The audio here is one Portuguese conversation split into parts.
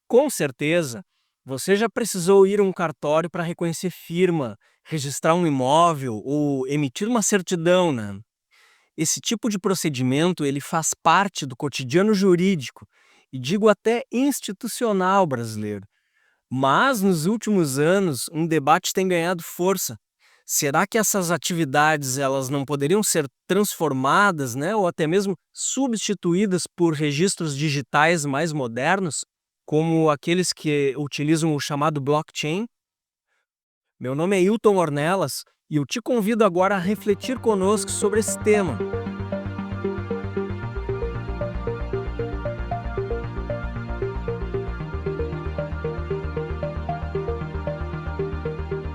Com certeza, você já precisou ir a um cartório para reconhecer firma, registrar um imóvel ou emitir uma certidão, né? Esse tipo de procedimento, ele faz parte do cotidiano jurídico e digo até institucional brasileiro. Mas nos últimos anos, um debate tem ganhado força. Será que essas atividades elas não poderiam ser transformadas, né, ou até mesmo substituídas por registros digitais mais modernos, como aqueles que utilizam o chamado blockchain? Meu nome é Hilton Ornelas e eu te convido agora a refletir conosco sobre esse tema.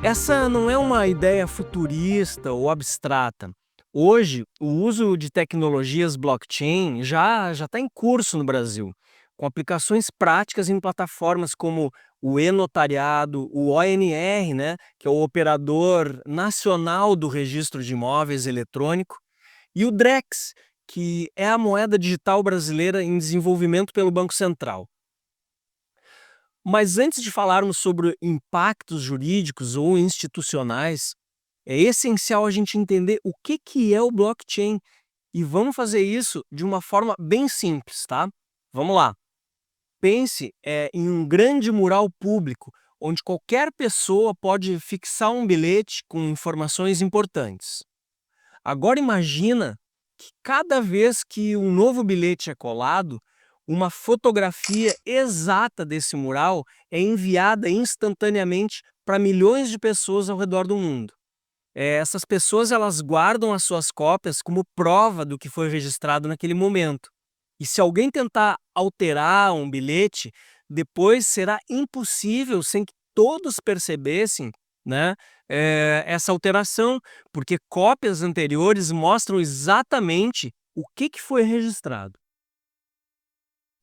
Essa não é uma ideia futurista ou abstrata. Hoje, o uso de tecnologias blockchain já está em curso no Brasil, com aplicações práticas em plataformas como o e-notariado, o ONR, né, que é o Operador Nacional do Registro de Imóveis Eletrônico, e o Drex, que é a moeda digital brasileira em desenvolvimento pelo Banco Central. Mas antes de falarmos sobre impactos jurídicos ou institucionais, é essencial a gente entender o que é o blockchain e vamos fazer isso de uma forma bem simples, tá? Vamos lá. Pense em um grande mural público onde qualquer pessoa pode fixar um bilhete com informações importantes. Agora imagina que cada vez que um novo bilhete é colado, uma fotografia exata desse mural é enviada instantaneamente para milhões de pessoas ao redor do mundo. Essas pessoas elas guardam as suas cópias como prova do que foi registrado naquele momento. E se alguém tentar alterar um bilhete, depois será impossível sem que todos percebessem, né, essa alteração, porque cópias anteriores mostram exatamente o que foi registrado.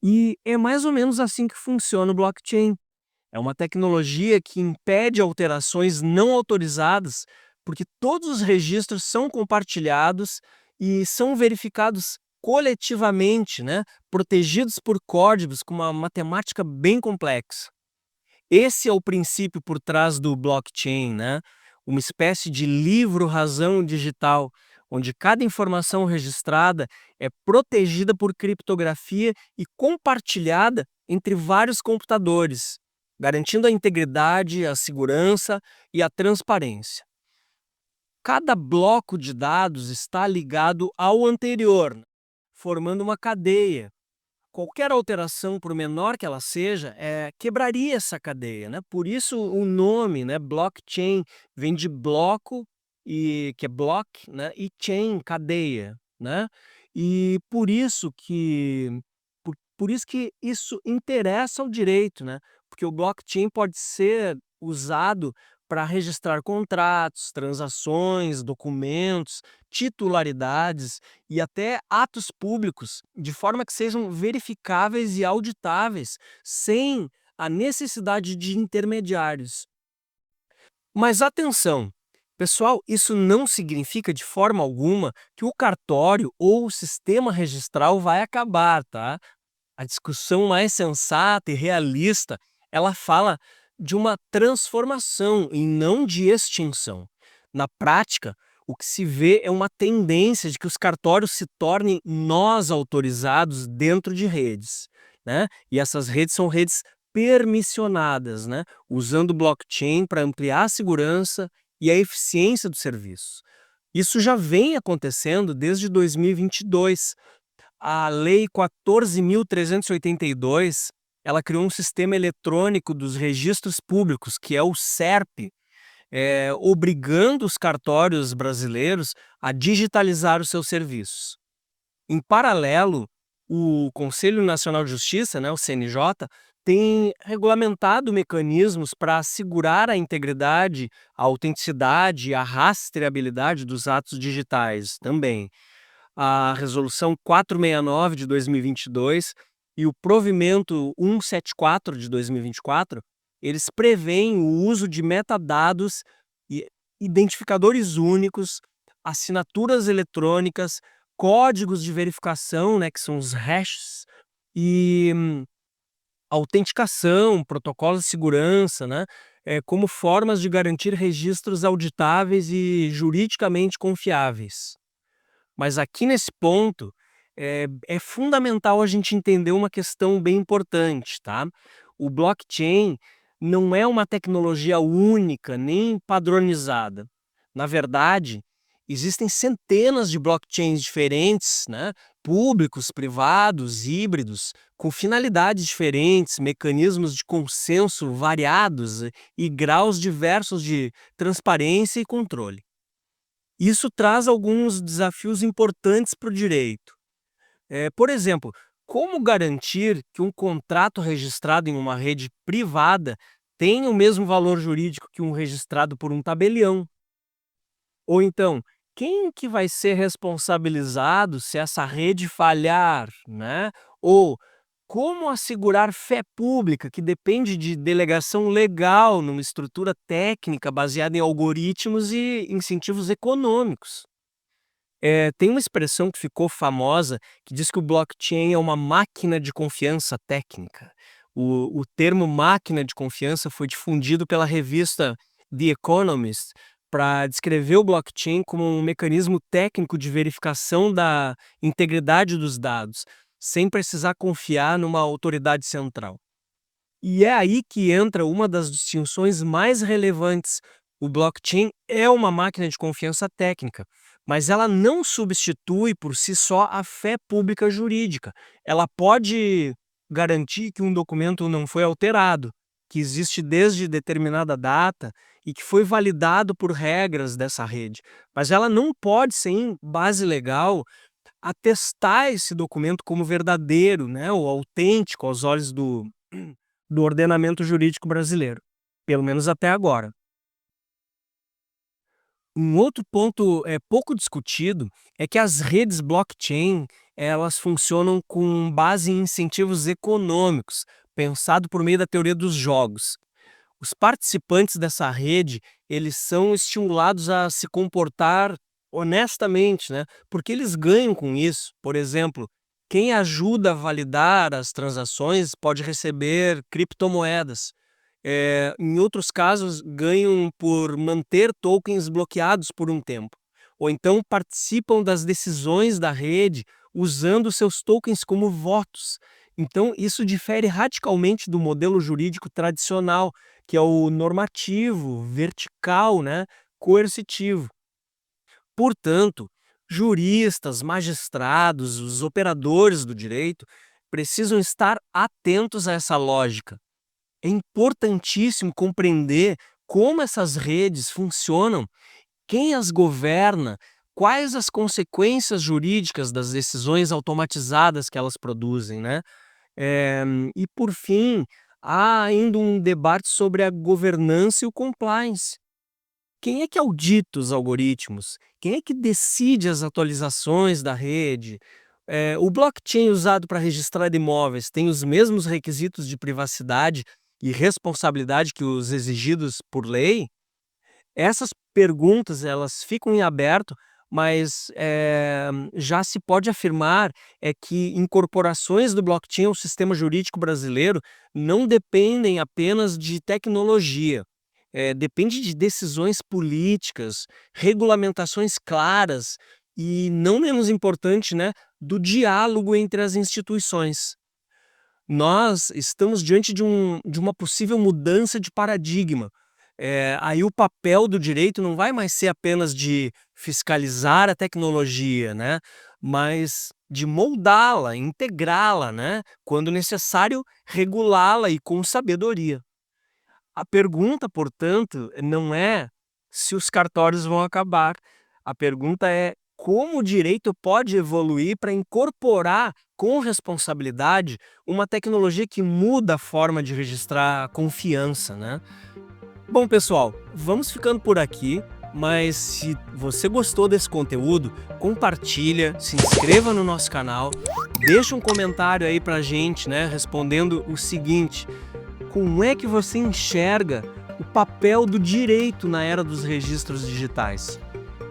E é mais ou menos assim que funciona o blockchain. É uma tecnologia que impede alterações não autorizadas, porque todos os registros são compartilhados e são verificados coletivamente, né, protegidos por códigos com uma matemática bem complexa. Esse é o princípio por trás do blockchain, né? Uma espécie de livro-razão digital, onde cada informação registrada é protegida por criptografia e compartilhada entre vários computadores, garantindo a integridade, a segurança e a transparência. Cada bloco de dados está ligado ao anterior, formando uma cadeia. Qualquer alteração, por menor que ela seja, quebraria essa cadeia, né? Por isso o nome, né, blockchain, vem de bloco, que é block, né, e chain, cadeia, né? E por isso que isso interessa ao direito, né? Porque o blockchain pode ser usado para registrar contratos, transações, documentos, titularidades e até atos públicos, de forma que sejam verificáveis e auditáveis, sem a necessidade de intermediários. Mas atenção, pessoal, isso não significa de forma alguma que o cartório ou o sistema registral vai acabar, tá? A discussão mais sensata e realista, ela fala de uma transformação e não de extinção. Na prática, o que se vê é uma tendência de que os cartórios se tornem nós autorizados dentro de redes, né? E essas redes são redes permissionadas, né? Usando blockchain para ampliar a segurança e a eficiência do serviço. Isso já vem acontecendo desde 2022. A Lei 14.382, ela criou um sistema eletrônico dos registros públicos, que é o SERP, obrigando os cartórios brasileiros a digitalizar os seus serviços. Em paralelo, o Conselho Nacional de Justiça, né, o CNJ, tem regulamentado mecanismos para assegurar a integridade, a autenticidade e a rastreabilidade dos atos digitais também. A Resolução 469 de 2022 e o Provimento 174 de 2024, eles prevêem o uso de metadados e identificadores únicos, assinaturas eletrônicas, códigos de verificação, né, que são os hashes, e autenticação, protocolos de segurança, né, como formas de garantir registros auditáveis e juridicamente confiáveis. Mas aqui nesse ponto, é fundamental a gente entender uma questão bem importante, tá? O blockchain não é uma tecnologia única nem padronizada. Na verdade, existem centenas de blockchains diferentes, né? Públicos, privados, híbridos, com finalidades diferentes, mecanismos de consenso variados e graus diversos de transparência e controle. Isso traz alguns desafios importantes para o direito. Por exemplo, como garantir que um contrato registrado em uma rede privada tenha o mesmo valor jurídico que um registrado por um tabelião? Ou então, quem que vai ser responsabilizado se essa rede falhar, né? Ou como assegurar fé pública que depende de delegação legal numa estrutura técnica baseada em algoritmos e incentivos econômicos? Tem uma expressão que ficou famosa que diz que o blockchain é uma máquina de confiança técnica. O termo máquina de confiança foi difundido pela revista The Economist para descrever o blockchain como um mecanismo técnico de verificação da integridade dos dados, sem precisar confiar numa autoridade central. E é aí que entra uma das distinções mais relevantes. O blockchain é uma máquina de confiança técnica, mas ela não substitui por si só a fé pública jurídica. Ela pode garantir que um documento não foi alterado, que existe desde determinada data e que foi validado por regras dessa rede. Mas ela não pode, sem base legal, atestar esse documento como verdadeiro, né, ou autêntico aos olhos do ordenamento jurídico brasileiro, pelo menos até agora. Um outro ponto pouco discutido é que as redes blockchain, elas funcionam com base em incentivos econômicos, pensado por meio da teoria dos jogos. Os participantes dessa rede, eles são estimulados a se comportar honestamente, né? Porque eles ganham com isso. Por exemplo, quem ajuda a validar as transações pode receber criptomoedas. Em outros casos, ganham por manter tokens bloqueados por um tempo. Ou então participam das decisões da rede usando seus tokens como votos. Então, isso difere radicalmente do modelo jurídico tradicional, que é o normativo, vertical, né, coercitivo. Portanto, juristas, magistrados, os operadores do direito precisam estar atentos a essa lógica. É importantíssimo compreender como essas redes funcionam, quem as governa, quais as consequências jurídicas das decisões automatizadas que elas produzem, né? Eh, e por fim, há ainda um debate sobre a governança e o compliance. Quem é que audita os algoritmos? Quem é que decide as atualizações da rede? O blockchain usado para registrar imóveis tem os mesmos requisitos de privacidade e responsabilidade que os exigidos por lei? Essas perguntas, elas ficam em aberto, mas já se pode afirmar que incorporações do blockchain ao sistema jurídico brasileiro não dependem apenas de tecnologia. Depende de decisões políticas, regulamentações claras e, não menos importante, né, do diálogo entre as instituições. Nós estamos diante de uma possível mudança de paradigma. Aí o papel do direito não vai mais ser apenas de fiscalizar a tecnologia, né, mas de moldá-la, integrá-la, né, quando necessário, regulá-la e com sabedoria. A pergunta, portanto, não é se os cartórios vão acabar. A pergunta é como o direito pode evoluir para incorporar com responsabilidade uma tecnologia que muda a forma de registrar a confiança, né? Bom, pessoal, vamos ficando por aqui, mas se você gostou desse conteúdo, compartilha, se inscreva no nosso canal, deixa um comentário aí pra gente, né, respondendo o seguinte: como é que você enxerga o papel do direito na era dos registros digitais?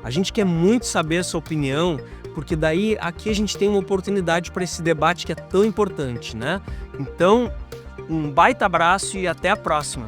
A gente quer muito saber a sua opinião, porque daí aqui a gente tem uma oportunidade para esse debate que é tão importante, né? Então, Um baita abraço e até a próxima!